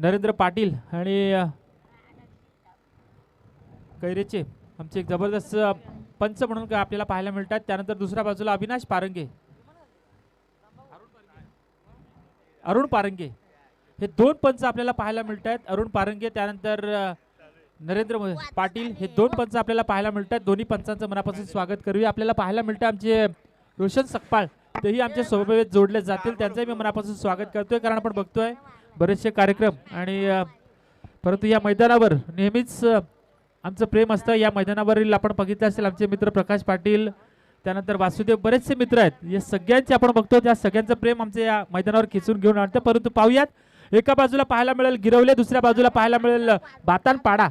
नरेंद्र पाटील आणि कैरेचे आमचे एक जबरदस्त पंच म्हणून काय आपल्याला पाहायला मिळतात। त्यानंतर दुसऱ्या बाजूला अविनाश पारंगे, अरुण पारंगे हे दोन पंच आपल्याला पाहायला मिळतात। अरुण पारंगे त्यानंतर नरेंद्र पाटील हे दोन पंच आपल्याला पाहायला मिळतात। दोन्ही पंचांचं मनापासून स्वागत करूया। आपल्याला पाहायला मिळतं आमचे रोशन सकपाळ तेही आमच्या सोबत जोडले जातील, त्यांचंही मी मनापासून स्वागत करतोय। कारण आपण बघतोय बरेचसे कार्यक्रम आणि परंतु या मैदानावर नेहमीच आमचं प्रेम असतं। या मैदानावरील आपण बघितलं असेल आमचे मित्र प्रकाश पाटील, त्यानंतर वासुदेव, बरेचसे मित्र आहेत। या सगळ्यांचे आपण बघतो, त्या सगळ्यांचं प्रेम आमच्या या मैदानावर खेचून घेऊन आणतं। परंतु पाहूयात एका बाजूला पाहायला मिळेल गिरवले, दुसऱ्या बाजूला पाहायला मिळेल बातानपाडा।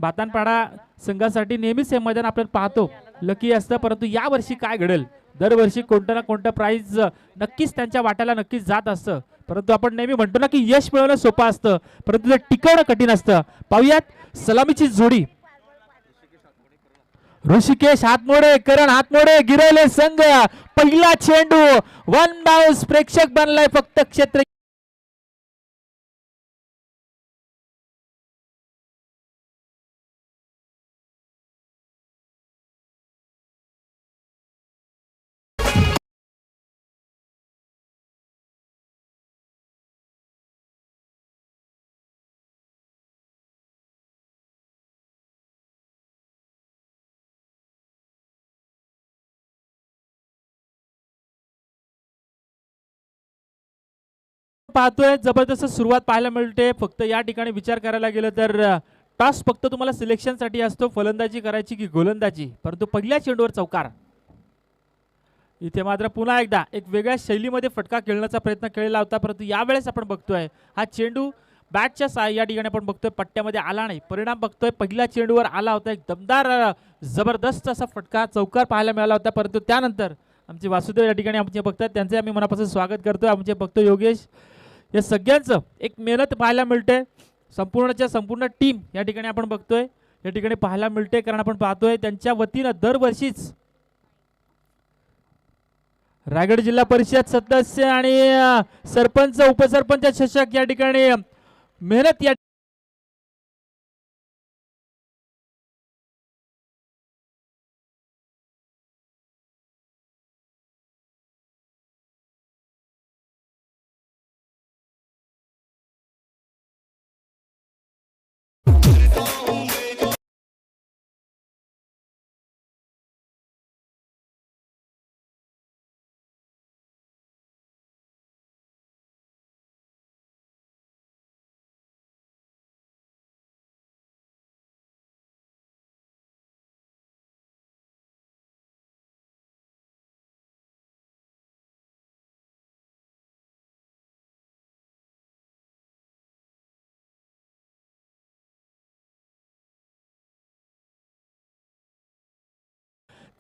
बातानपाडा संघासाठी नेहमीच हे मैदान आपण पाहतो लकी असतं, परंतु या वर्षी काय घडेल? दरवर्षी कोणतं ना कोणतं प्राइज नक्कीच त्यांच्या वाट्याला नक्कीच जात असतं। परंतु आपण नेहमी म्हणतो ना की यश मिळवणं सोपं असतं, परंतु ते टिकवणं कठीण असतं। पाहूयात सलामीची जोडी, ऋषिकेश हातमोडे, करण हातमोडे, गिरवले संघ पहिला चेंडू, वन बाउन्स, प्रेक्षक बनलाय फक्त क्षेत्र पाहतोय। जबरदस्त सुरुवात पाहायला मिळते। फक्त या ठिकाणी विचार करायला गेलं तर टॉस फक्त तुम्हाला सिलेक्शन साठी असतो, फलंदाजी करायची की गोलंदाजी, परंतु पहिल्या चेंडूवर चौकार। इथे मात्र पुन्हा एकदा एक वेगळ्या शैलीमध्ये फटका खेळण्याचा प्रयत्न केलेला होता, परंतु यावेळेस आपण बघतोय हा चेंडू बॅटच्या या ठिकाणी आपण बघतोय पट्ट्यामध्ये आला नाही। परिणाम बघतोय पहिल्या चेंडूवर आला होता, एक दमदार जबरदस्त असा फटका चौकार पाहायला मिळाला होता। परंतु त्यानंतर आमचे वासुदेव या ठिकाणी आमचे बघतात, त्यांचे आम्ही मनापासून स्वागत करतोय। आमचे बघतो योगेश, या सगळ्यांचं एक मेहनत पाहायला मिळते। संपूर्णच्या संपूर्ण टीम या ठिकाणी आपण बघतोय या ठिकाणी पाहायला मिळते, कारण आपण पाहतोय त्यांच्या वतीनं दरवर्षीच रायगड जिल्हा परिषद सदस्य आणि सरपंच उपसरपंच चषक या ठिकाणी मेहनत या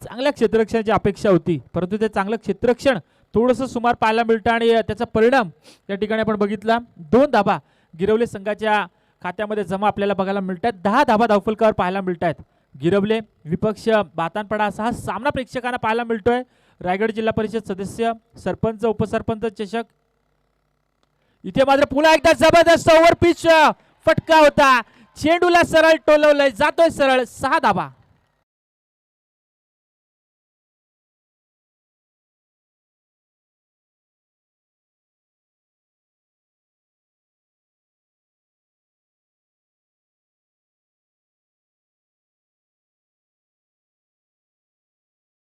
चांगल्या क्षेत्ररक्षणाची अपेक्षा होती, परंतु ते चांगलं क्षेत्ररक्षण थोडंसं सुमार पाहायला मिळतं आणि त्याचा परिणाम या ठिकाणी आपण बघितला। 2 धाबा गिरवले संघाच्या खात्यामध्ये जमा आपल्याला बघायला मिळतात। 10 धाबा धावफलकावर पाहायला मिळतात। गिरवले विपक्ष बातानपाडा असा हा सामना प्रेक्षकांना पाहायला मिळतोय। रायगड जिल्हा परिषद सदस्य, सरपंच, उपसरपंच चषक। इथे मात्र पुन्हा एकदा जबरदस्त ओव्हर पिच फटका होता, चेंडूला सरळ टोलवलंय, जातोय सरळ, 6 धाबा।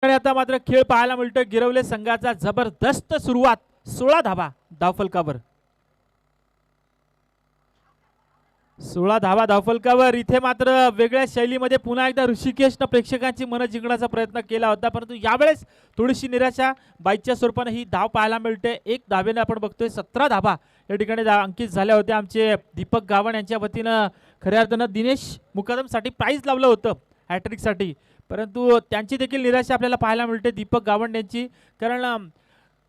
आता मात्र खेळ पाहायला मिळतोय गिरवले संघाचा जबरदस्त सुरुवात, 16 धाबा धावफलकावर, 16 धाबा धावफलकावर। इथे मात्र वेगळ्या शैलीमध्ये पुन्हा एकदा ऋषिकेशनं प्रेक्षकांची मनं जिंकण्याचा प्रयत्न केला होता, परंतु यावेळेस थोडीशी निराशा बाईकच्या स्वरूपाने ही धाव पाहायला मिळते। 1 धावेने आपण बघतोय 17 धाबा या ठिकाणी अंकित झाल्या होत्या। आमचे दीपक गावण यांच्या वतीनं खऱ्या अर्थानं दिनेश मुकादमसाठी प्राइज लावलं होतं हॅट्रिकसाठी, परंतु त्यांची देखील निराशा आपल्याला पाहायला मिळते दीपक गावंड यांची, कारण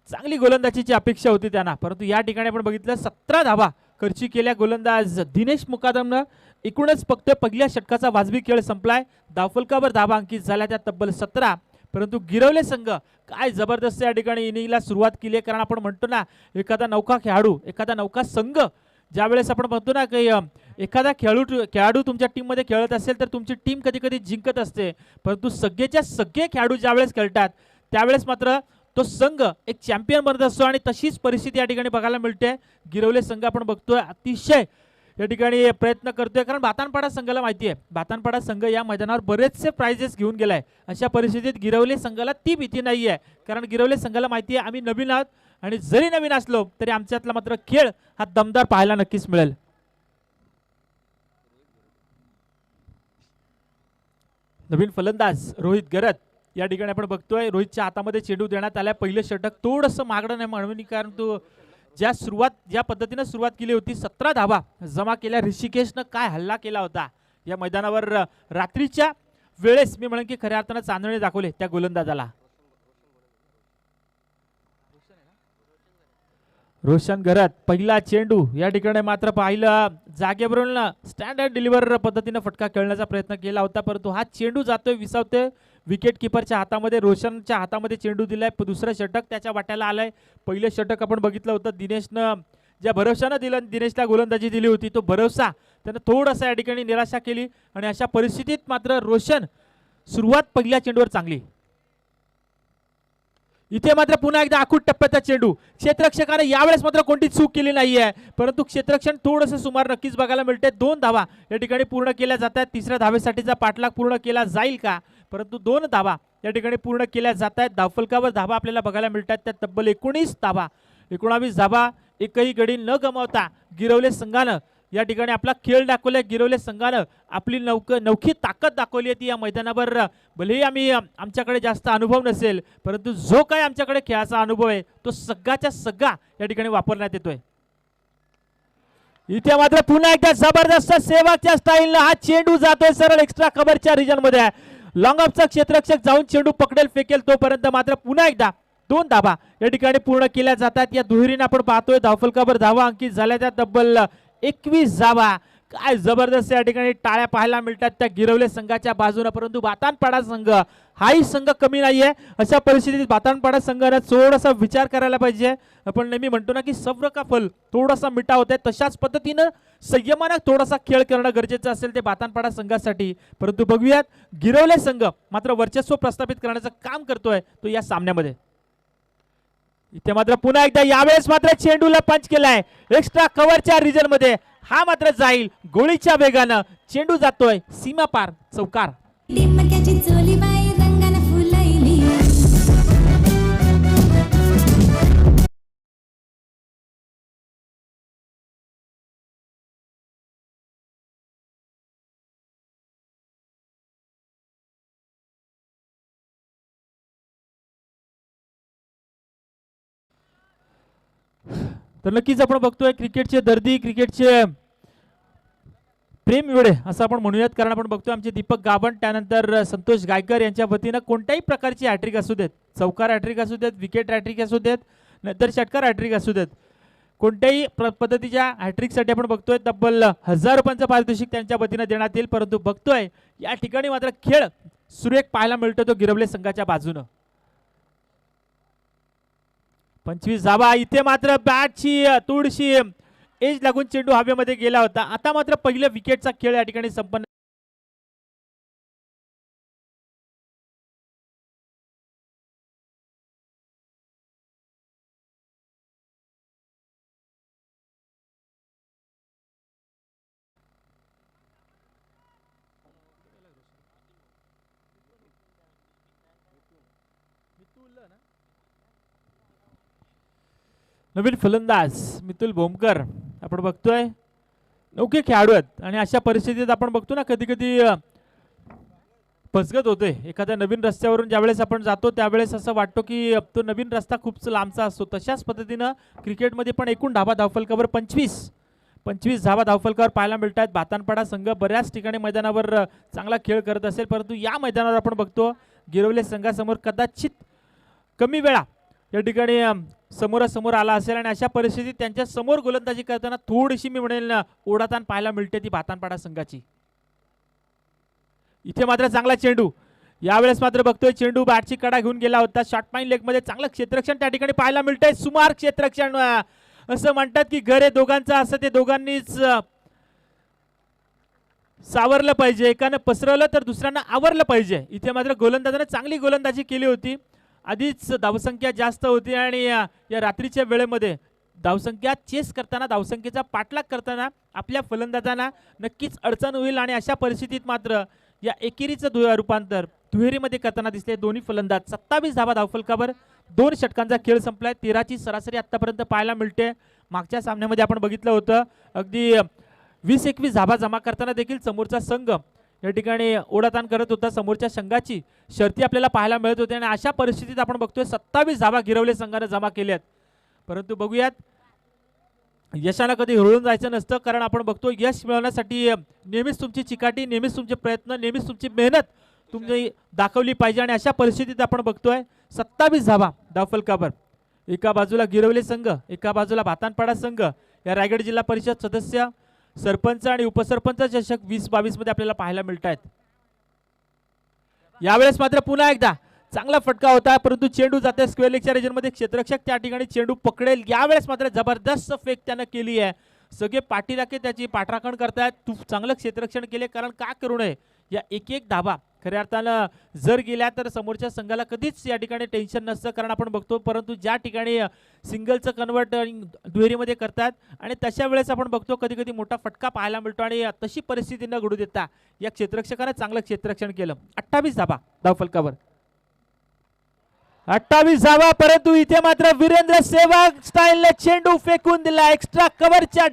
चांगली गोलंदाजीची अपेक्षा होती त्यांना। परंतु या ठिकाणी आपण बघितलं 17 धाबा खर्ची केल्या गोलंदाज दिनेश मुकादमनं। एकूणच फक्त पहिल्या षटकाचा वाजवी खेळ संपलाय, धावफलकावर धाबा अंकित झाल्या त्या तब्बल 17। परंतु गिरवले संघ काय जबरदस्त या ठिकाणी इनिंगला सुरुवात केली आहे, कारण आपण म्हणतो ना एखादा नौका खेळाडू, एखादा नौका संघ ज्यावेळेस आपण म्हणतो ना की एखादा खेळाडू तुमच्या टीममध्ये खेळत असेल तर तुमची टीम कधी कधी जिंकत असते, परंतु सगळेच्या सगळे खेळाडू ज्यावेळेस खेळतात त्यावेळेस मात्र तो संघ एक चॅम्पियन बनत असतो आणि तशीच परिस्थिती या ठिकाणी बघायला मिळते. गिरवले संघ आपण बघतोय अतिशय या ठिकाणी प्रयत्न करतोय, कारण बातानपाडा संघाला माहिती आहे बातानपाडा संघ या मैदानावर बरेचसे प्राइजेस घेऊन गेलाय. अशा परिस्थितीत गिरवले संघाला ती भीती नाही आहे, कारण गिरवले संघाला माहिती आहे आम्ही नवीन आहोत आणि जरी नवीन असलो तरी आमच्यातला मात्र खेळ हा दमदार पाहायला नक्कीच मिळेल. नवीन फलंदाज रोहित गरत या ठिकाणी आपण बघतोय. रोहितच्या हातामध्ये चेंडू देण्यात आलाय. पहिलं षटक थोडंसं मागणं नाही म्हणून, कारण तो ज्या पद्धतीने सुरुवात केली होती 17 धावा जमा केल्या. ऋषिकेशनं काय हल्ला केला होता या मैदानावर रात्रीच्या वेळेस, मी म्हणेन की खऱ्या अर्थानं चांदणे दाखवले त्या गोलंदाजाला. रोशन घरात पहिला चेंडू या ठिकाणी मात्र पाहिलं जागेवरून स्टँडर्ड डिलिव्हर पद्धतीने फटका खेळण्याचा प्रयत्न केला होता, परंतु हा चेंडू जातोय विसावतोय विकेट किपरच्या हातामध्ये. रोशनच्या हातामध्ये चेंडू दिलाय. दुसरं षटक त्याच्या वाट्याला आलंय. पहिलं षटक आपण बघितलं होतं दिनेशनं ज्या भरवशानं दिलं, दिनेशला गोलंदाजी दिली होती तो भरवसा त्यानं थोडासा या ठिकाणी निराशा केली आणि अशा परिस्थितीत मात्र रोशन सुरुवात पहिल्या चेंडूवर चांगली. इथे मात्र पुन्हा एकदा आखूट टप्प्याचा चेंडू. क्षेत्ररक्षकाने यावेळेस मात्र कोणती चूक केली नाहीये, परंतु क्षेत्ररक्षण थोडंसं सुमार नक्कीच बघायला मिळते. 2 धावा या ठिकाणी पूर्ण केल्या जातात. तिसऱ्या धावेसाठीचा पाठलाग पूर्ण केला जाईल का, परंतु 2 धावा या ठिकाणी पूर्ण केल्या जात आहेत. धावफलकावर धावा आपल्याला बघायला मिळतात त्या तब्बल 19 धावा, 19 धावा एकही गडी न गमावता गिरवले संघानं या ठिकाणी आपला खेळ दाखवलाय. गिरवले संघानं आपली नौखी ताकद दाखवली आहे ती या मैदानावर. भलेही आमच्याकडे जास्त अनुभव नसेल, परंतु जो काय आमच्याकडे खेळाचा अनुभव आहे तो सगळ्याच्या सगळा या ठिकाणी वापरण्यात येतोय. इथे मात्र पुन्हा एकदा जबरदस्त सेवाच्या स्टाईलनं हा चेंडू जातोय सरळ एक्स्ट्रा कव्हरच्या रिजन मध्ये. लॉंग ऑफचा क्षेत्ररक्षक जाऊन चेंडू पकडेल फेकेल तोपर्यंत मात्र पुन्हा एकदा 2 धावा या ठिकाणी पूर्ण केल्या जातात. या दुहेरीने आपण पाहतोय धावफलकावर धावा अंकित झाल्या त्या तब्बल 21 धावा. काय जबरदस्त या ठिकाणी टाळ्या पाहायला मिळतात त्या गिरवले संघाच्या बाजूने, परंतु बातानपाडा संघ हाही संघ कमी नाहीये. अशा परिस्थितीत बातानपाडा संघाने थोडासा विचार करायला पाहिजे. आपण नेहमी म्हणतो ना की सब्र का फल थोडासा मिठा होत आहे, तशाच पद्धतीनं संयमानं थोडासा खेळ करणं गरजेचं असेल ते बातानपाडा संघासाठी. परंतु बघूयात गिरवले संघ मात्र वर्चस्व प्रस्थापित करण्याचं काम करतोय तो या सामन्यामध्ये. इथे मात्र पुन्हा एकदा यावेळेस मात्र चेंडूला पंच केलाय एक्स्ट्रा कव्हरच्या रिजन मध्ये. हा मात्र जाईल गोळीच्या वेगानं. चेंडू जातोय सीमा पार चौकार. तर नक्कीच आपण बघतोय क्रिकेटचे दर्दी, क्रिकेटचे प्रेम वेळे असं आपण म्हणूयात, कारण आपण बघतोय आमचे दीपक गाभण त्यानंतर संतोष गायकर यांच्या वतीनं कोणत्याही प्रकारची हॅट्रिक असू देत, चौकार हॅट्रिक असू देत, विकेट हॅट्रिक असू देत, नंतर षटकार हॅट्रिक असू देत, कोणत्याही पद्धतीच्या हॅट्रिकसाठी आपण बघतोय तब्बल 1000 रुपयांचं पारितोषिक त्यांच्या वतीनं देण्यात येईल. परंतु बघतोय या ठिकाणी मात्र खेळ सुरेख पाहायला मिळतो तो गिरवले संघाच्या बाजूनं. 25 धावा. इथे मात्र बॅटची थोडीशी एज लागून चेंडू हवेमध्ये गेला होता. आता मात्र पहिल्या विकेटचा खेळ या ठिकाणी संपन्न. नवीन फलंदाज मितुल भोमकर आपण बघतोय. नौके खेळाडू आहेत आणि अशा परिस्थितीत आपण बघतो ना कधी कधी फसगत होते. एखाद्या नवीन रस्त्यावरून ज्यावेळेस आपण जातो त्यावेळेस असं वाटतो की तो नवीन रस्ता खूप लांबचा असतो. तशाच पद्धतीनं क्रिकेटमध्ये पण एकूण धावफलकावर 25 धावा धावफलकावर पाहायला मिळतात. बातानपाडा संघ बऱ्याच ठिकाणी मैदानावर चांगला खेळ करत असेल, परंतु या मैदानावर आपण बघतो गिरवले संघासमोर कदाचित कमी वेळा या ठिकाणी समोरासमोर आला असेल आणि अशा परिस्थितीत त्यांच्या समोर गोलंदाजी करताना थोडीशी मी म्हणेल ओढाताण पाहायला मिळते ती बातानपाडा संघाची. इथे मात्र चांगला चेंडू. यावेळेस मात्र बघतोय चेंडू बॅटची कडा घेऊन गेला होता. शॉर्ट पाईन लेग मध्ये चांगलं क्षेत्ररक्षण त्या ठिकाणी पाहायला मिळतंय. सुमार क्षेत्ररक्षण असं म्हणतात की घर हे दोघांचं, असं ते दोघांनीच सावरलं पाहिजे. एकानं पसरवलं तर दुसऱ्यांना आवरलं पाहिजे. इथे मात्र गोलंदाजाने चांगली गोलंदाजी केली होती. आधीच धावसंख्या जास्त होती आणि या रात्रीच्या वेळेमध्ये धावसंख्या चेस करताना, धावसंख्येचा पाठलाग करताना आपल्या फलंदाजांना नक्कीच अडचण होईल आणि अशा परिस्थितीत मात्र या एकेरीचं रूपांतर दुहेरीमध्ये करताना दिसते दोन्ही फलंदाज. 27 धावा धावफलकावर, 2 षटकांचा खेळ संपलाय. 13ची सरासरी आतापर्यंत पाहायला मिळते. मागच्या सामन्यामध्ये आपण बघितलं होतं अगदी 20-21 धावा जमा करताना देखील समोरचा संघ या ठिकाणी ओढाताण करत होता. समोरच्या संघाची शर्ती आपल्याला पाहायला मिळत होती आणि अशा परिस्थितीत आपण बघतोय 27 धावा गिरवले संघाने जमा केल्यात. परंतु बघूयात, यशानं कधी हुरळून जायचं नसतं, कारण आपण बघतो यश मिळवण्यासाठी नेहमीच तुमची चिकाटी, नेहमीच तुमचे प्रयत्न, नेहमीच तुमची मेहनत तुम्ही दाखवली पाहिजे. आणि अशा परिस्थितीत आपण बघतोय 27 धावा धावफलकावर. एका बाजूला गिरवले संघ, एका बाजूला भातानपाडा संघ. या रायगड जिल्हा परिषद सदस्य, सरपंच आणि उपसरपंच चषक 2022 मध्ये आपल्याला पाहायला मिळत आहेत. यावेळेस मात्र पुन्हा एकदा चांगला फटका होता, परंतु चेंडू जाते स्क्वेअर लेगच्या रिजनमध्ये. क्षेत्ररक्षक त्या ठिकाणी चेंडू पकडेल. यावेळेस मात्र जबरदस्त फेक त्यानं केली आहे. सगळे पाठीराखे त्याची पाठराखण करतायत. तू चांगलं क्षेत्ररक्षण केले, कारण का करू नये. या एक धावा खऱ्या अर्थानं जर गेल्या तर समोरच्या संघाला कधीच या ठिकाणी टेन्शन नसतं, कारण आपण बघतो. परंतु ज्या ठिकाणी सिंगलचं कन्वर्ट दुहेरीमध्ये करतात आणि तशा वेळेस आपण बघतो कधी कधी मोठा फटका पाहायला मिळतो आणि तशी परिस्थिती न घडू देता या क्षेत्ररक्षकाने चांगलं क्षेत्ररक्षण केलं. 28 धावा धावफलकावर, 28 धावा. परंतु इथे मात्र वीरेंद्र सेहवाग स्टाईलने चेंडू फेकून दिला एक्स्ट्रा कव्हरच्या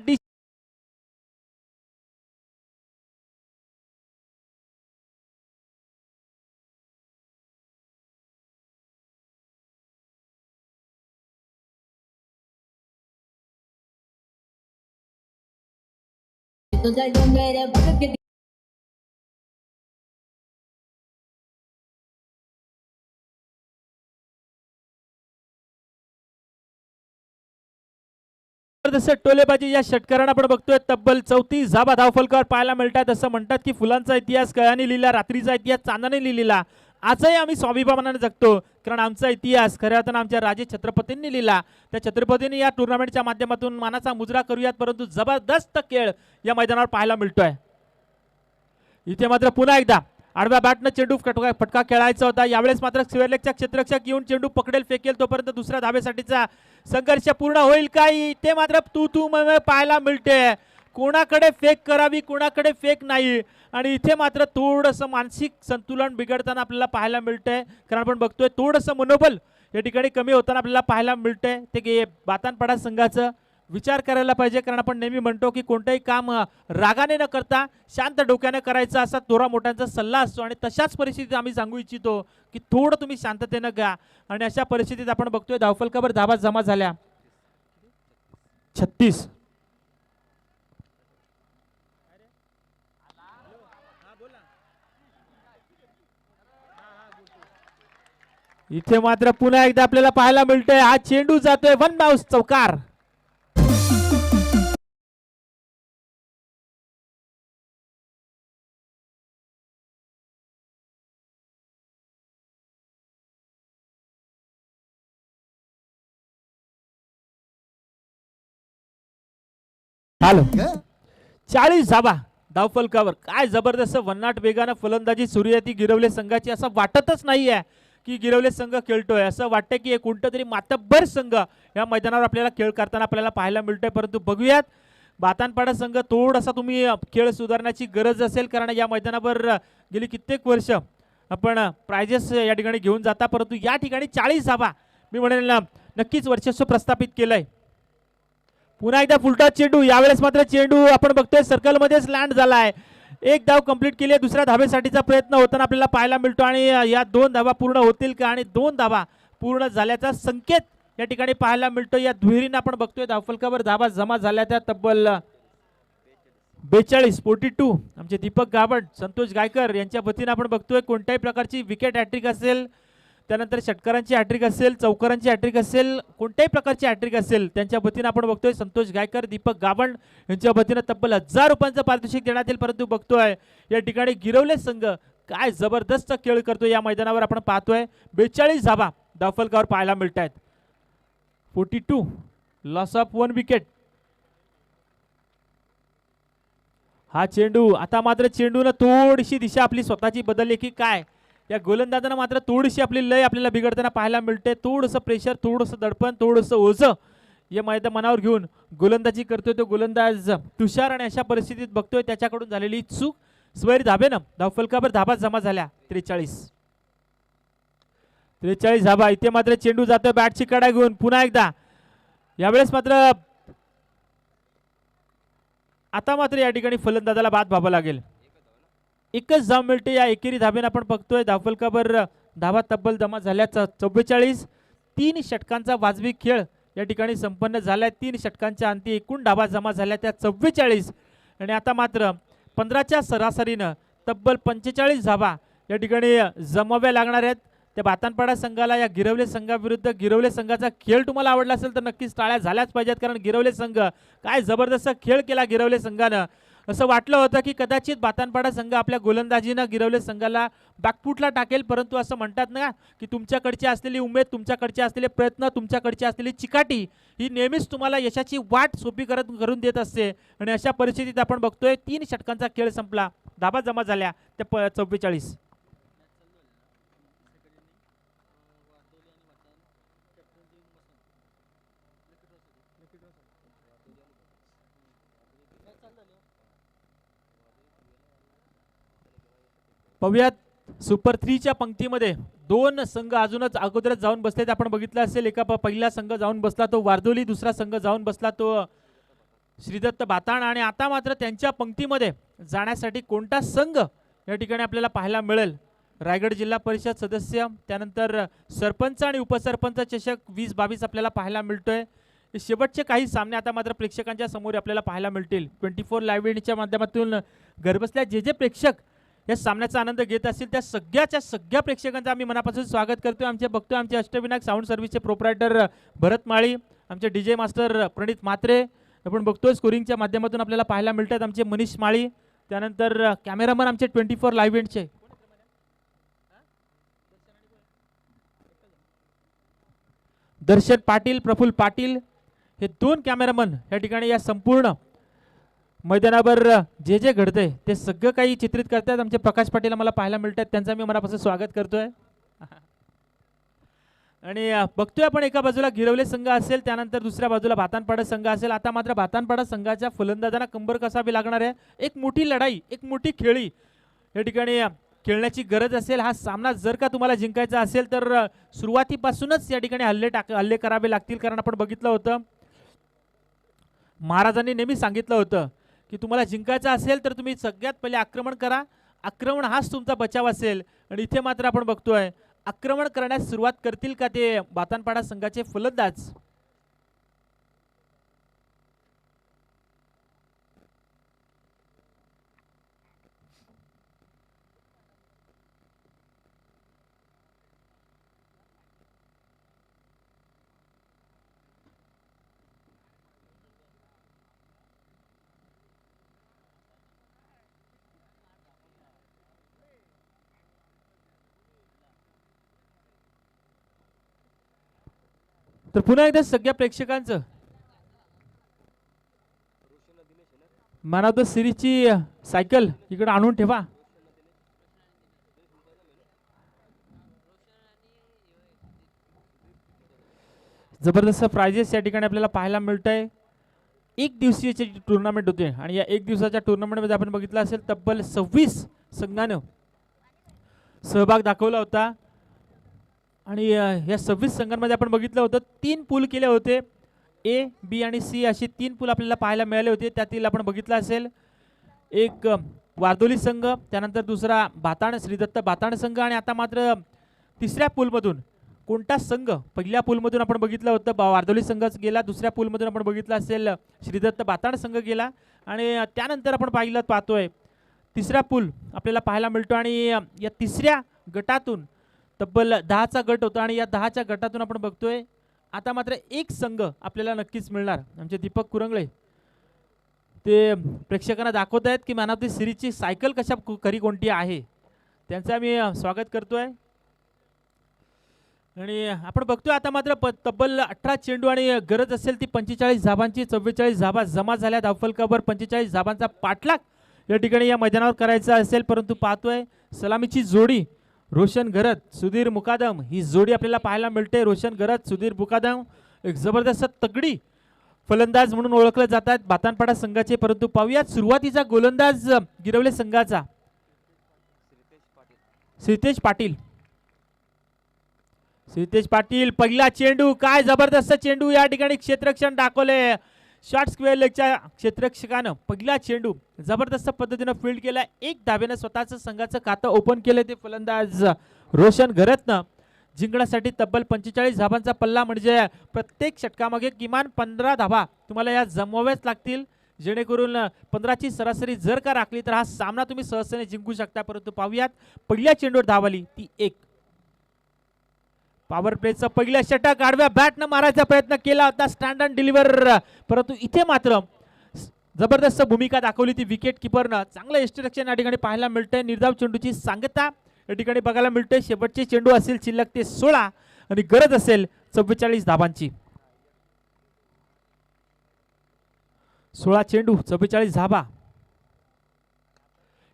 टोलेबाजी या षटकारांना आपण बघतोय. तब्बल 34 धावा धावफलकावर पाहायला मिळतात. असं म्हणतात की फुलांचा इतिहास कळ्याने लिहिला, रात्रीचा इतिहास चांदणे लिहिला. आजही आम्ही स्वाभिमानाने जगतो, कारण आमचा इतिहास खऱ्या अर्थानं आमच्या राजे छत्रपतींनी लिहिला. त्या छत्रपतींनी या टुर्नामेंटच्या माध्यमातून मानाचा मुजरा करूयात. परंतु जबरदस्त खेळ या मैदानावर पाहायला मिळतोय. इथे मात्र पुन्हा एकदा आडव्या बॅटनं चेंडू फटका खेळायचा होता. यावेळेस मात्र स्क्वेअर लेगचा क्षेत्ररक्षक येऊन चेंडू पकडेल, फेकेल, तोपर्यंत दुसऱ्या धावेसाठीचा संघर्ष पूर्ण होईल काय. इथे मात्र तू पाहायला मिळते. कोणाकडे फेक करावी, कोणाकडे फेक नाही. आणि इथे मात्र थोडंसं मानसिक संतुलन बिघडताना आपल्याला पाहायला मिळतंय, कारण आपण बघतोय थोडंसं मनोबल या ठिकाणी कमी होताना आपल्याला पाहायला मिळतंय. ते भातानपाडा संघाचं विचार करायला पाहिजे, कारण आपण नेहमी म्हणतो की कोणतंही काम रागाने न करता शांत डोक्याने करायचं, असा थोरा मोठ्यांचा सल्ला असतो. आणि तशाच परिस्थितीत आम्ही सांगू इच्छितो की थोडं तुम्ही शांततेनं घ्या. आणि अशा परिस्थितीत आपण बघतोय धावफलकावर धावा जमा झाल्या 36. इथे मात्र पुन्हा एकदा आपल्याला पाहायला मिळतंय हा चेंडू जातोय वन बाउन्स चौकार. हॅलो, 40 धावा धावफलकावर. काय जबरदस्त वन्नाट वेगानं फलंदाजी सुरू आहे ती गिरवले संघाची. असं वाटतच नाहीये की गिरवले संघ खेळतोय. असं वाटतं की कोणतं तरी मातब्बर संघ या मैदानावर आपल्याला खेळ करताना आपल्याला पाहायला मिळतोय. परंतु बघूयात, भातानपाडा संघ थोडासा तुम्ही खेळ सुधारण्याची गरज असेल, कारण या मैदानावर गेली कित्येक वर्ष आपण प्राइजेस या ठिकाणी घेऊन जाता. परंतु या ठिकाणी 40 धावा मी म्हणेल नक्कीच वर्चस्व प्रस्थापित केलंय. पुन्हा एकदा फुलटा चेंडू. यावेळेस मात्र चेंडू आपण बघतोय सर्कलमध्येच लँड झालाय. एक धाव कंप्लीट केली आहे. दुसऱ्या धावेसाठीचा प्रयत्न होताना आपल्याला पाहायला मिळतो. आणि या 2 धावा पूर्ण होतील का, आणि 2 धावा पूर्ण झाल्याचा संकेत या ठिकाणी पाहायला मिळतो. या दुहेरीने आपण बघतोय धावफलकावर धावा जमा झाल्या त्या तब्बल 42 42. आमचे दीपक गावड, संतोष गायकर यांच्या वतीने आपण बघतोय कोणत्याही प्रकारची विकेट हॅट्रिक असेल, त्यानंतर षटकारांची हॅट्रिक असेल, चौकारांची हॅट्रिक असेल, कोणत्याही प्रकारची हॅट्रिक असेल, त्यांच्या वतीने आपण बघतोय संतोष गायकर, दीपक गावंड यांच्या वतीने तब्बल 1000 रुपयांचं पारितोषिक देण्यात येईल. परंतु बघतोय या ठिकाणी गिरवले संघ काय जबरदस्त खेळ करतोय या मैदानावर आपण पाहतोय. 42 धावा धावफलकावर पाहायला मिळत आहेत. 42 लॉस ऑफ 1 विकेट. हा चेंडू आता मात्र चेंडूनं थोडीशी दिशा आपली स्वतःची बदलली की काय. या गोलंदाजांना मात्र थोडीशी आपली लय आपल्याला बिघडताना पाहायला मिळते. थोडंसं प्रेशर, थोडंसं दडपण, थोडंसं ओझं या मनावर घेऊन गोलंदाजी करतोय तो गोलंदाज तुषार. आणि अशा परिस्थितीत बघतोय त्याच्याकडून झालेली चूक. स्वैर धाबेनं धावफलकावर धाबा जमा झाल्या 43 धाबा. इथे मात्र चेंडू जातोय बॅटची कडा घेऊन पुन्हा एकदा. यावेळेस मात्र आता मात्र या ठिकाणी फलंदाजाला बाद व्हावं लागेल. एकच धाव मिळते या एकेरी धाबेनं. आपण बघतोय धावफलकावर धाबा तब्बल जमा झाल्या 44. 3 षटकांचा वाजवी खेळ या ठिकाणी संपन्न झालाय. 3 षटकांच्या अंती एकूण धाबा जमा झाल्या त्या 44. आणि आता मात्र 15च्या सरासरीनं तब्बल 45 धाबा या ठिकाणी जमाव्या लागणार आहेत त्या बातानपाडा संघाला. या गिरवले संघाविरुद्ध गिरवले संघाचा खेळ तुम्हाला आवडला असेल तर नक्कीच टाळ्या झाल्याच पाहिजेत. कारण गिरवले संघ काय जबरदस्त खेळ केला गिरवले संघानं. असं वाटलं होतं की कदाचित बातानपाडा संघ आपल्या गोलंदाजीनं गिरवले संघाला बॅकफुटला टाकेल. परंतु असं म्हणतात ना की तुमच्याकडची असलेली उमेद, तुमच्याकडचे असलेले प्रयत्न, तुमच्याकडची असलेली चिकाटी ही नेहमीच तुम्हाला यशाची वाट सोपी करून देत असते. आणि अशा परिस्थितीत आपण बघतोय 3 षटकांचा खेळ संपला. धाबा जमा झाल्या त्या 44. पाहूयात सुपर 3च्या पंक्तीमध्ये 2 संघ अजूनच अगोदरच जाऊन बसलेत. आपण बघितलं असेल एका पहिला संघ जाऊन बसला तो वारदोली, दुसरा संघ जाऊन बसला तो श्रीदत्त बाताण. आणि आता मात्र त्यांच्या पंक्तीमध्ये जाण्यासाठी कोणता संघ या ठिकाणी आपल्याला पाहायला मिळेल. रायगड जिल्हा परिषद सदस्य, त्यानंतर सरपंच आणि उपसरपंच चषक 2022 आपल्याला पाहायला मिळतोय. शेवटचे काही सामने आता मात्र प्रेक्षकांच्या समोर आपल्याला पाहायला मिळतील. 24 लाईव्ह इव्हेंटच्या माध्यमातून घरबसल्या जे प्रेक्षक या सामन्याचा आनंद घेत असतील त्या सगळ्या प्रेक्षकांचं आम्ही मनापासून स्वागत करतोय. आमचे अष्टविनायक साऊंड सर्व्हिसचे प्रोप्रायटर भरत माळी, आमचे DJ मास्टर प्रणित म्हात्रे, आपण बघतोय स्कोरिंगच्या माध्यमातून आपल्याला पाहायला मिळतात आमचे मनीष माळी, त्यानंतर कॅमेरामन आमचे 24 लाईव्ह इव्हेंटचे दर्शन पाटील, प्रफुल्ल पाटील, हे 2 कॅमेरामन या ठिकाणी या संपूर्ण मैदानावर जे घडतंय ते सगळं काही चित्रित करतात. आमचे प्रकाश पाटील आम्हाला पाहायला मिळतात, त्यांचं मी मनापासून स्वागत करतोय. आणि बघतोय आपण एका बाजूला गिरवले संघ असेल, त्यानंतर दुसऱ्या बाजूला बातानपाडा संघ असेल. आता मात्र बातानपाडा संघाच्या फलंदाजांना कंबर कसावी लागणार आहे. एक मोठी लढाई, एक मोठी खेळी या ठिकाणी खेळण्याची गरज असेल. हा सामना जर का तुम्हाला जिंकायचा असेल तर सुरुवातीपासूनच या ठिकाणी हल्ले करावे लागतील. कारण आपण बघितलं होतं महाराजांनी नेहमी सांगितलं होतं की तुम्हाला जिंकायचं असेल तर तुम्ही सगळ्यात पहिले आक्रमण करा. आक्रमण हाच तुमचा बचाव असेल. आणि इथे मात्र आपण बघतोय आक्रमण करण्यास सुरुवात करतील का ते बातानपाडा संघाचे फलंदाज. तर पुन्हा एकदा सगळ्या प्रेक्षकांचं मॅन ऑफ द सिरीजची सायकल इकडे आणून ठेवा. जबरदस्त प्राइजेस या ठिकाणी आपल्याला पाहायला मिळतंय. 1 दिवसीय टुर्नामेंट होते आणि या 1 दिवसाच्या टुर्नामेंटमध्ये आपण बघितलं असेल तब्बल 26 संघानं सहभाग दाखवला होता. आणि या 26 संघांमध्ये आपण बघितलं होतं 3 पूल केले होते. A, B आणि C अशी 3 पूल आपल्याला पाहायला मिळाले होते. त्यातील आपण बघितलं असेल एक वारदोली संघ, त्यानंतर दुसरा श्रीदत्त बाताण संघ. आणि आता मात्र तिसऱ्या पूलमधून कोणता संघ, पहिल्या पूलमधून आपण बघितलं होतं वारदोली संघच गेला, दुसऱ्या पूलमधून आपण बघितलं असेल श्रीदत्त बाताण संघ गेला. आणि त्यानंतर आपण पाहतोय तिसरा पूल आपल्याला पाहायला मिळतो. आणि या तिसऱ्या गटातून तब्बल 10चा गट होता आणि या 10च्या गटातून आपण बघतोय आता मात्र एक संघ आपल्याला नक्कीच मिळणार. आमचे दीपक कुरंगळे ते प्रेक्षकांना दाखवत आहेत की मॅन ऑफ द सिरीजची सायकल कोणती आहे, त्यांचं आम्ही स्वागत करतोय. आणि आपण बघतोय आता मात्र तब्बल 18 चेंडू आणि गरज असेल ती 45 धाबांची. 44 धाबा जमा झाल्या धावफलकावर. 45 धाबांचा पाठलाग या ठिकाणी या मैदानावर करायचा असेल, परंतु पाहतोय सलामीची जोडी रोशन घरत सुधीर मुकादम ही जोडी आपल्याला पाहायला मिळते. रोशन घरत सुधीर मुकादम एक जबरदस्त तगडी फलंदाज म्हणून ओळखले जातात बातानपाडा संघाचे. परंतु पाहूयात सुरुवातीचा गोलंदाज गिरवले संघाचा श्रीतेश पाटील. श्रीतेश पाटील पहिला चेंडू, काय जबरदस्त चेंडू या ठिकाणी क्षेत्ररक्षण दाखवले. शॉर्ट स्क्वेअर लेगच्या क्षेत्ररक्षकानं पहिला चेंडू जबरदस्त पद्धतीने फील्ड केला. एक धाब्याने स्वतःचं संघाचं खातं ओपन केलं ते फलंदाज रोशन घरतनं. जिंकण्यासाठी तब्बल 45 धाबांचा पल्ला, म्हणजे प्रत्येक षटकामागे किमान 15 धाबा तुम्हाला या जमवाव्याच लागतील, जेणेकरून 15ची सरासरी जर का राखली तर हा सामना तुम्ही सहजतेने जिंकू शकता. परंतु पाहूयात पहिल्या चेंडूवर धाव आली ती एक. पॉवर प्लेचा पहिल्या षटक आडव्या बॅटनं मारायचा प्रयत्न केला होता स्टँड अँड डिलिव्हर, परंतु इथे मात्र जबरदस्त भूमिका दाखवली ती विकेट किपरनं. चांगलं यष्टीरक्षण या ठिकाणी पाहायला मिळतंय. निर्धाव चेंडूची सांगता या ठिकाणी बघायला मिळते. शेवटचे चेंडू असेल शिल्लक ते 16 आणि गरज असेल 44 धाबांची. 16 चेंडू 44 धाबा.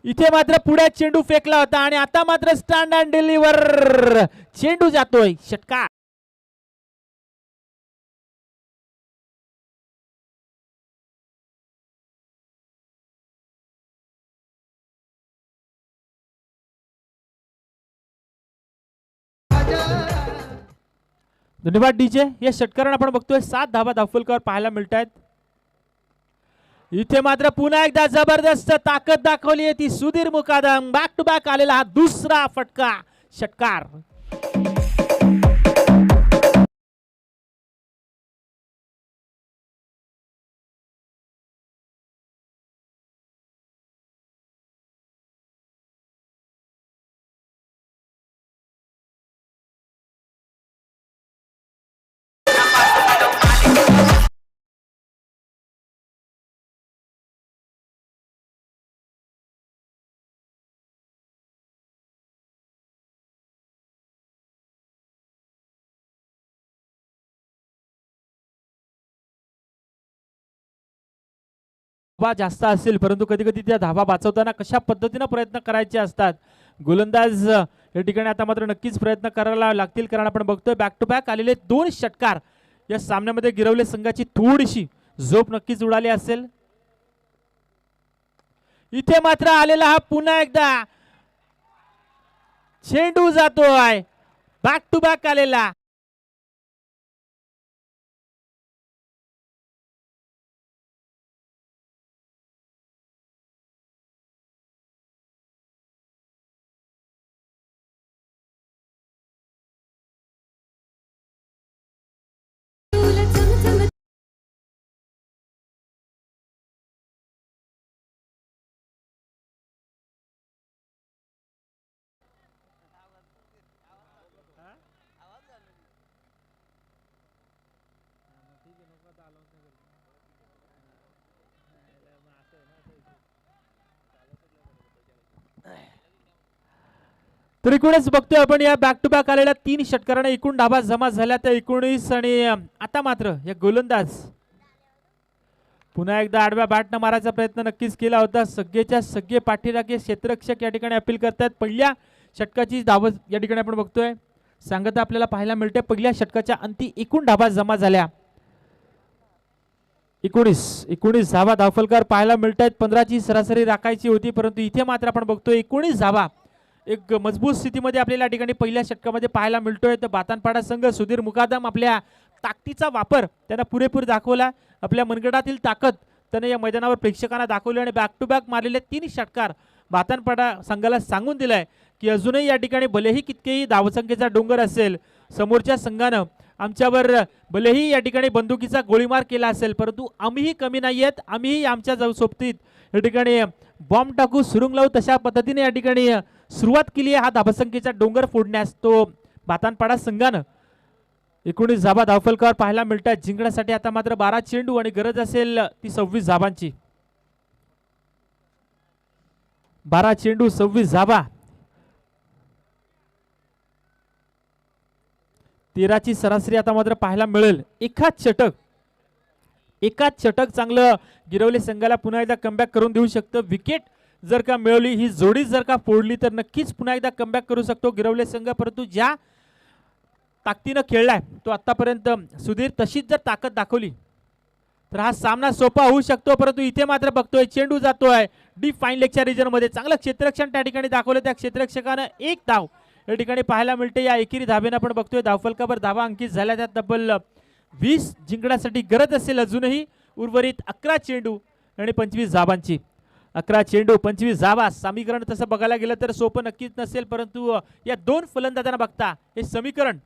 इथे मात्र पुढे चेंडू फेकला होता आणि आता मात्र स्टँड अँड डिलिव्हर चेंडू जातोय षटकार. धन्यवाद डीजे. या षटकारानं आपण बघतोय 7 धाबा धावफलकावर पाहायला मिळत आहेत. इथे मात्र पुन्हा एकदा जबरदस्त ताकद दाखवली आहे ती सुधीर मुकादम. बॅक टू बॅक आलेला हा दुसरा फटका षटकार. धाबा जास्त असेल, परंतु कधी कधी त्या धाबा वाचवताना कशा पद्धतीने प्रयत्न करायचे असतात गोलंदाज या ठिकाणी आता मात्र नक्कीच प्रयत्न करायला लागतील, कारण आपण बघतोय बॅक टू बॅक आलेले 2 षटकार या सामन्यामध्ये गिरवले संघाची थोडीशी झोप नक्कीच उडाली असेल. इथे मात्र आलेला हा पुन्हा एकदा चेंडू जातोय बॅक टू बॅक आलेला. तर एकूणच बघतोय आपण या बॅक टू बॅक आलेल्या 3 षटकारांना एकूण धाबा जमा झाल्या त्या 19 आणि आता मात्र या गोलंदाज पुन्हा एकदा आडव्या बॅटनं मारायचा प्रयत्न नक्कीच केला होता. सगळेच्या सगळे पाठीराखे क्षेत्ररक्षक या ठिकाणी अपील करतात. पहिल्या षटकाची धाव या ठिकाणी आपण बघतोय सांगता आपल्याला पाहायला मिळते. पहिल्या षटकाच्या अंती एकूण धाबा जमा झाल्या 19 धाबा धावफलकार पाहायला मिळत आहेत. 15ची सरासरी राखायची होती, परंतु इथे मात्र आपण बघतोय 19 धाबा एक मजबूत स्थितीमध्ये आपल्याला या ठिकाणी पहिल्या षटकामध्ये पाहायला मिळतोय. तर बातानपाडा संघ सुधीर मुकादम आपल्या ताकदीचा वापर त्यांना पुरेपूर दाखवला. आपल्या मनगटातील ताकद त्याने या मैदानावर प्रेक्षकांना दाखवली आणि बॅक टू बॅक मारलेले 3 षटकार बातानपाडा संघाला सांगून दिलाय की अजूनही या ठिकाणी भलेही कितकेही धावसंख्येचा डोंगर असेल, समोरच्या संघानं आमच्यावर भलेही या ठिकाणी बंदुकीचा गोळीमार केला असेल, परंतु आम्हीही कमी नाही आहेत. आम्हीही आमच्या सोबतीत या ठिकाणी बॉम्ब टाकू, सुरुंग लावू, तशा पद्धतीने या ठिकाणी सुरुवात केली आहे हा धावसंख्येचा डोंगर फोडण्यास. तो बातानपाडा संघानं 19 धाबा धावफलकावर पाहायला मिळतात. जिंकण्यासाठी आता मात्र 12 चेंडू आणि गरज असेल ती 26 धाबांची. 12 चेंडू 26 धाबा. 13ची सरासरी आता मात्र पाहायला मिळेल. एकाच षटक चांगलं गिरवले संघाला पुन्हा एकदा कमबॅक करून देऊ शकतं. विकेट जर का मिळवली, ही जोडी जर का फोडली तर नक्कीच पुन्हा एकदा कमबॅक करू शकतो गिरवले संघ. परंतु ज्या ताकदीनं खेळलाय तो आतापर्यंत सुधीर, तशीच जर ताकद दाखवली तर हा सामना सोपा होऊ शकतो. परंतु इथे मात्र बघतोय चेंडू जातोय डीप फाईन लेगच्या रिजन मध्ये. चांगलं क्षेत्ररक्षण त्या ठिकाणी दाखवलं. त्या क्षेत्ररक्षकानं एक धाव या ठिकाणी पाहायला मिळते. या एकेरी धाब्यानं आपण बघतोय धावफलकावर धावा अंकित झाल्या. त्यात तब्बल 20 जिंकण्यासाठी गरज असेल अजूनही. उर्वरित 11 चेंडू आणि 25 धावांची. 11 चेंडू 25 धावा. समीकरण तसं बघायला गेलं तर सोपं नक्कीच नसेल, परंतु या दोन फलंदाजांना बघता हे समीकरण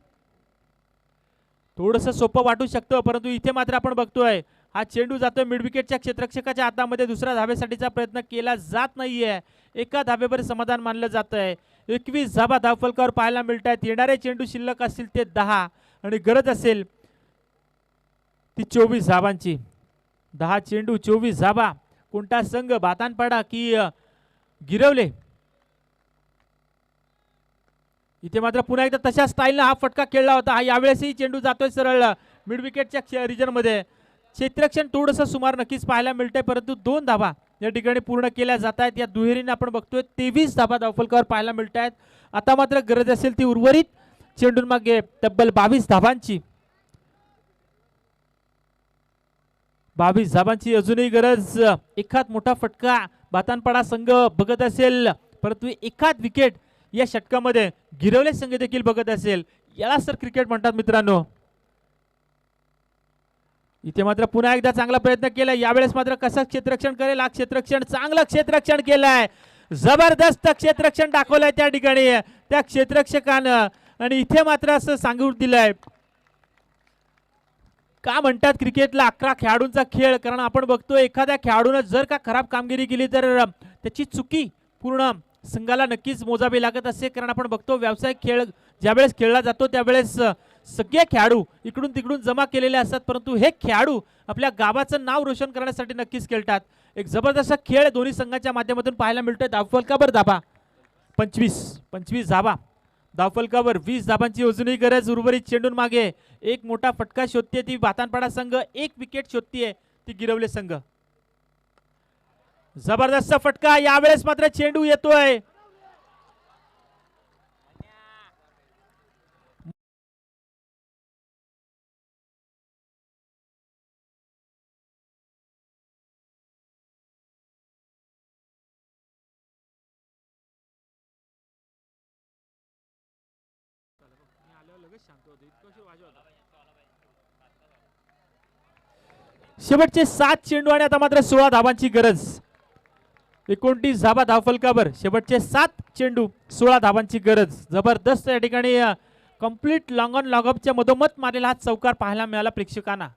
थोडंसं सोपं वाटू शकतं. परंतु इथे मात्र आपण बघतोय हा चेंडू जातोय मिड विकेटच्या क्षेत्ररक्षकाच्या हातामध्ये. दुसऱ्या धाब्यासाठीचा प्रयत्न केला जात नाहीये. एका धाब्यावर समाधान मानलं जात आहे. 21 धाबा धावफलकावर पाहायला मिळत आहेत. येणारे चेंडू शिल्लक असतील ते 10 आणि गरज असेल ती 24 धावांची. 10 चेंडू 24 धाबा. कोणता संघ, बातानपाडा की गिरवले? इथे मात्र पुन्हा एकदा तशा स्टाईलनं हा फटका खेळला होता. हा यावेळेसही चेंडू जातोय सरळ मिड विकेटच्या रिजन मध्ये. क्षेत्ररक्षण थोडंसं सुमार नक्कीच पाहायला मिळतंय, परंतु 2 धाबा या ठिकाणी पूर्ण केल्या जात आहेत. या दुहेरीने आपण बघतोय 23 धाबा धावफलकावर पाहायला मिळत आहेत. आता मात्र गरज असेल ती उर्वरित चेंडूंमागे तब्बल 22 धाबांची. 22 धाबांची अजूनही गरज. एखाद मोठा फटका बातानपाडा संघ बघत असेल, परंतु एखाद विकेट या षटकामध्ये गिरवले संघ देखील बघत असेल. याला सर क्रिकेट म्हणतात मित्रांनो. इथे मात्र पुन्हा एकदा चांगला प्रयत्न केलाय. यावेळेस मात्र कसं क्षेत्ररक्षण करेल? हा क्षेत्ररक्षण चांगलं क्षेत्ररक्षण केलंय. जबरदस्त क्षेत्ररक्षण दाखवलंय त्या ठिकाणी त्या क्षेत्ररक्षकानं. आणि इथे मात्र असं सांगून दिलंय, का म्हणतात क्रिकेटला 11 खेळाडूंचा खेळ. कारण आपण बघतो एखाद्या खेळाडूने जर का खराब कामगिरी केली तर त्याची चुकी पूर्ण संघाला नक्कीच मोजावी लागत असते. कारण आपण बघतो व्यावसायिक खेळ ज्यावेळेस खेळला जातो त्यावेळेस सगळे खेळाडू इकडून तिकडून जमा केलेले असतात, परंतु हे खेळाडू आपल्या गावाचं नाव रोशन करण्यासाठी नक्कीच खेळतात. एक जबरदस्त खेळ दोन्ही संघाच्या माध्यमातून पाहायला मिळतोय. धावफलकावर धाबा 25 धाबा. धावफलकावर 20 धाबांची अजूनही गरज. उर्वरित चेंडून मागे एक मोठा फटका शोधते ती बातानपाडा संघ. एक विकेट शोधतीये ती गिरवले संघ. जबरदस्त फटका. यावेळेस मात्र चेंडू येतोय. शेवटचे 7 चेंडू आणि आता मात्र 16 धाबांची गरज. 29 धाबा धावफलकावर. शेवटचे 7 चेंडू 16 धाबांची गरज. जबरदस्त या ठिकाणी कंप्लीट लॉंग ऑन लॉग ऑफच्या मधोमध मारलेला हा चौकार पाहायला मिळाला प्रेक्षकांना.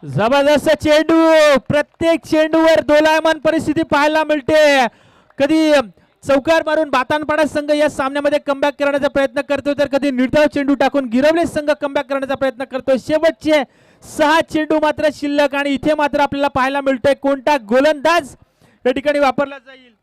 जबरदस्त चेंडू. प्रत्येक चेंडूवर दोलायमान परिस्थिती पाहायला मिळते. कधी चौकार मारून बातानपाडा संघ या सामन्यामध्ये कमबॅक करण्याचा प्रयत्न करतो, तर कधी निर्धाव चेंडू टाकून गिरवले संघ कमबॅक करण्याचा प्रयत्न करतो. शेवटचे 6 चेंडू मात्र शिल्लक आणि इथे मात्र आपल्याला पाहायला मिळतोय कोणता गोलंदाज या ठिकाणी वापरला जाईल.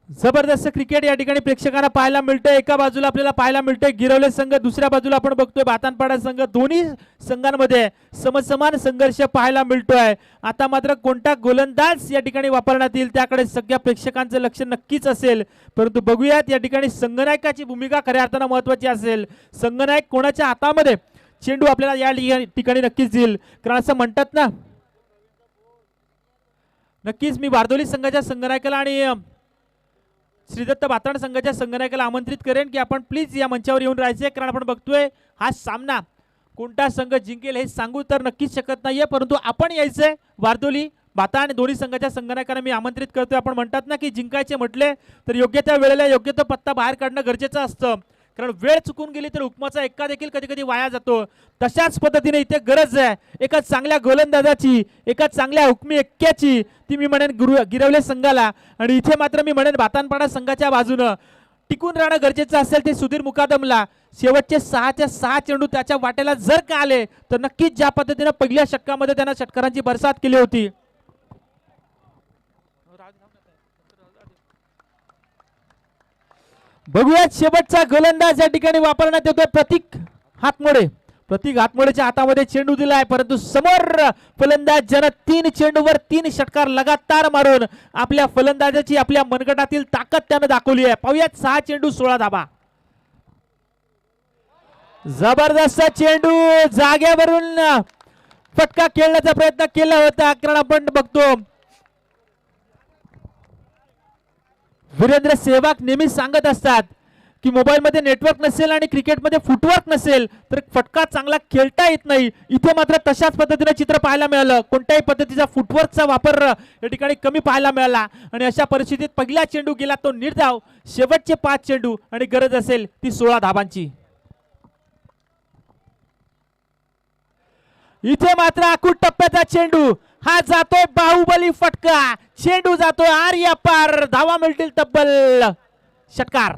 जबरदस्त क्रिकेट या ठिकाणी प्रेक्षकांना पाहायला मिळतंय. एका बाजूला आपल्याला पाहायला मिळतंय गिरवले संघ, दुसऱ्या बाजूला आपण बघतोय बातानपाडा संघ. दोन्ही संघांमध्ये समसमान संघर्ष पाहायला मिळतोय. आता मात्र कोणता गोलंदाज या ठिकाणी वापरण्यात येईल त्याकडे सगळ्या प्रेक्षकांचं लक्ष नक्कीच असेल. परंतु बघूयात या ठिकाणी संघनायकाची भूमिका खऱ्या अर्थानं महत्वाची असेल. संघनायक कोणाच्या हातामध्ये चेंडू आपल्याला या ठिकाणी नक्कीच येईल. कारण असं म्हणतात ना, नक्कीच मी बारदोली संघाच्या संघनायकाला आणि श्रीदत्त बाताण संघाच्या संघनायकाला आमंत्रित करेन की आपण प्लीज या मंचावर येऊन राहायचे. कारण आपण बघतोय हा सामना कोणता संघ जिंकेल हे सांगू तर नक्कीच शकत नाहीये, परंतु आपण यायचंय. बारदोली बाताण दोन्ही संघाच्या संघनायकांना मी आमंत्रित करतोय. आपण म्हणतात ना की जिंकायचे म्हटले तर योग्य त्या वेळेला योग्य तो पत्ता बाहेर काढणं गरजेचं असतं. कारण वेळ चुकून गेली तर हुकमाचा एक्का देखील कधी कधी वाया जातो. तशाच पद्धतीने इथे गरज आहे एका चांगल्या गोलंदाजाची, एका चांगल्या हुकमी एक्क्याची. ती मी म्हणेन गिरवले संघाला. आणि इथे मात्र मी म्हणेन बातानपाडा संघाच्या बाजूनं टिकून राहणं गरजेचं असेल ते सुधीर मुकादमला. शेवटचे 6च्या 6 चेंडू त्याच्या वाट्याला जर का आले तर नक्कीच ज्या पद्धतीने पहिल्या षटकामध्ये त्यांना षटकारांची बरसात केली होती, बघूयात शेवटचा गोलंदाज या ठिकाणी वापरण्यात येतोय प्रतीक हातमोडे. प्रतीक हातमोडेच्या हातामध्ये चेंडू दिलाय, परंतु समोर फलंदाज ज्यानं 3 चेंडूवर 3 षटकार लगातार मारून आपल्या फलंदाजाची आपल्या मनगटातील ताकद त्यानं दाखवली आहे. पाहूयात 6 चेंडू 16 धाबा. जबरदस्त चेंडू जाग्यावरून फटका खेळण्याचा प्रयत्न केला होता, कारण आपण बघतो वीरेंद्र सेहवाग नेहमी सांगत असतात की मोबाईल मध्ये नेटवर्क नसेल आणि क्रिकेटमध्ये फुटवर्क नसेल तर फटका चांगला खेळता येत नाही. इथे मात्र तशाच पद्धतीने चित्र पाहायला मिळालं. कोणत्याही पद्धतीचा फुटवर्कचा वापर या ठिकाणी कमी पाहायला मिळाला आणि अशा परिस्थितीत पहिला चेंडू गेला तो निर्धाव. शेवटचे 5 चेंडू आणि गरज असेल ती 16 धाबांची. इथे मात्र आखूड टप्प्याचा चेंडू हा जातोय बाहुबली फटका. चेंडू जातोय आर्या पार. धावा मिळतील तब्बल षटकार.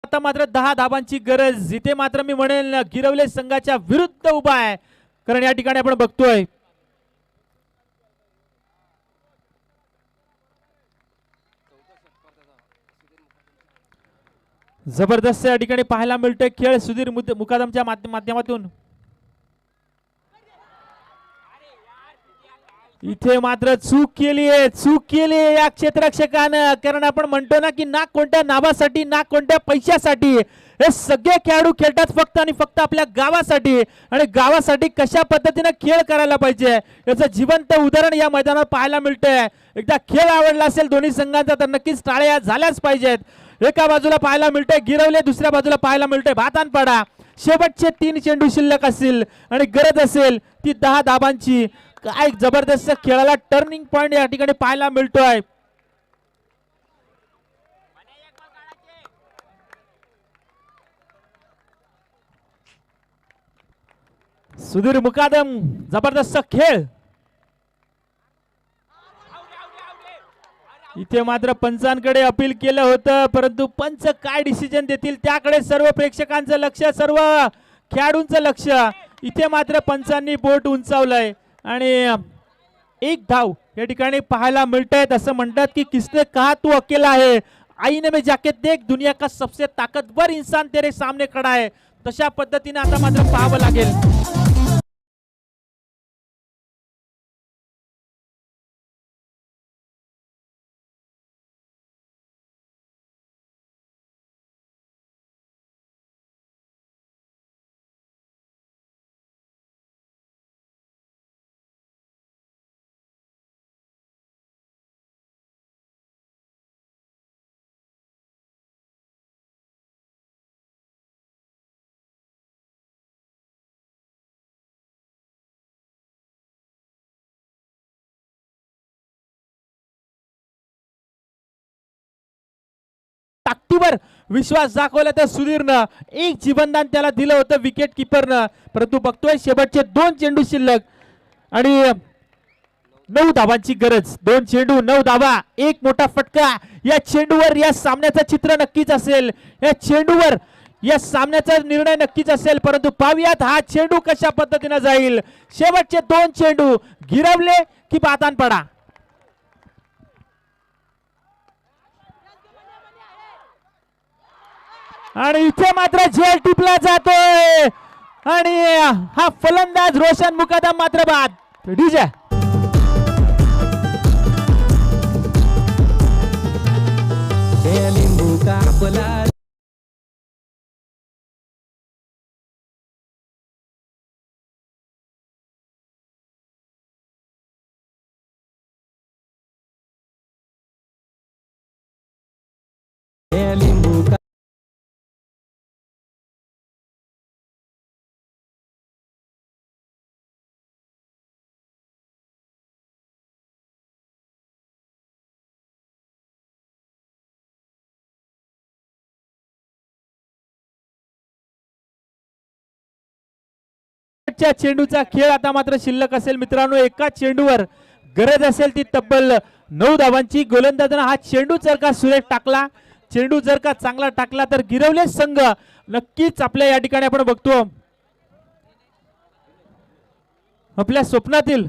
आता मात्र 10 धाबांची गरज. इथे मात्र मी म्हणेल गिरवले संघाच्या विरुद्ध उभा आहे, कारण या ठिकाणी आपण बघतोय जबरदस्त या ठिकाणी पाहायला मिळतोय खेळ सुधीर मुकादमच्या माध्यमातून. इथे मात्र चूक केली आहे या क्षेत्ररक्षकानं, कारण आपण म्हणतो ना की ना कोणत्या नावासाठी ना कोणत्या पैशासाठी हे सगळे खेळाडू खेळतात फक्त आणि फक्त आपल्या गावासाठी, आणि गावासाठी कशा पद्धतीने खेळ करायला पाहिजे याचं जिवंत उदाहरण या मैदानात पाहायला मिळतंय. एकदा खेळ आवडला असेल दोन्ही संघांचा तर नक्कीच टाळ्या झाल्याच पाहिजेत. एका बाजूला पाहायला मिळतंय गिरवले, दुसऱ्या बाजूला पाहायला मिळतंय भातानपाडा. शेवटचे 3 चेंडू शिल्लक असतील आणि गरज असेल ती 10 धाबांची. काय जबरदस्त खेळाला टर्निंग पॉइंट या ठिकाणी पाहायला मिळतोय. सुधीर मुकादम जबरदस्त खेळ. इथे मात्र पंचांकडे अपील केलं होतं, परंतु पंच काय डिसिजन देतील त्याकडे सर्व प्रेक्षकांचं लक्ष, सर्व खेळाडूंचं लक्ष. इथे मात्र पंचांनी बोट उंचावलंय आणि 1 धाव या ठिकाणी पाहायला मिळतायत. असं म्हणतात की किसने कहा तू अकेला है, आईने में जाके देख दुनिया का सबसे ताकतवर इंसान तेरे सामने खड़ा है. तशा पद्धतीने आता मात्र पाहावं लागेल. ताकदीवर विश्वास दाखवला त्या सुधीरनं. एक जीवनदान त्याला दिलं होतं विकेट किपरनं, परंतु बघतोय शेवटचे 2 चेंडू शिल्लक आणि 9 धावांची गरज. 2 चेंडू 9 धावा, एक मोठा फटका. या चेंडूवर या सामन्याचं चित्र नक्कीच असेल, या चेंडूवर या सामन्याचा निर्णय नक्कीच असेल. परंतु पाहूयात हा चेंडू कशा पद्धतीने जाईल. शेवटचे 2 चेंडू गिरवले की बातानपाडा. आणि इथे मात्र झेल टिपला जातोय आणि हा फलंदाज रोशन मुकादम मात्र बाद. डीजे लिंबू कापला शेवटच्या चेंडूचा खेळ आता मात्र शिल्लक असेल मित्रांनो. एका चेंडूवर गरज असेल ती तब्बल 9 धावांची. गोलंदाजानं हा चेंडू जर का सुरेख टाकला, चेंडू जर का चांगला टाकला तर गिरवले संघ नक्कीच आपल्या या ठिकाणी आपण बघतो आपल्या स्वप्नातील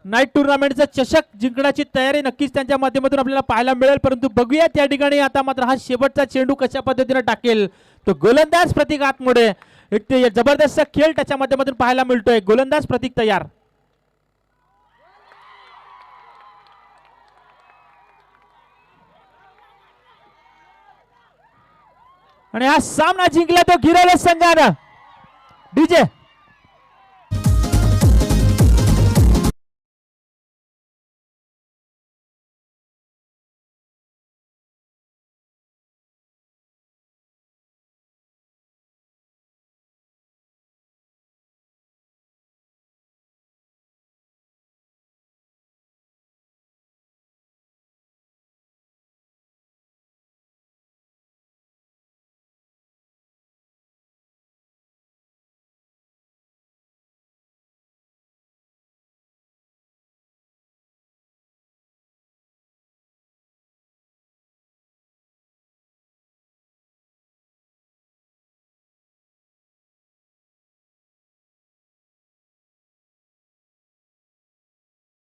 नाईट टुर्नामेंटचा चषक जिंकण्याची तयारी नक्कीच त्यांच्या माध्यमातून आपल्याला पाहायला मिळेल. परंतु बघूया त्या ठिकाणी आता मात्र हा शेवटचा चेंडू कशा पद्धतीने टाकेल तो गोलंदाज प्रतीक आतमुळे. एक ते जबरदस्त खेळ त्याच्या माध्यमातून पाहायला मिळतोय. गोलंदाज प्रतीक तयार. आणि हा सामना जिंकला तो गिरवले संघानं. डीजे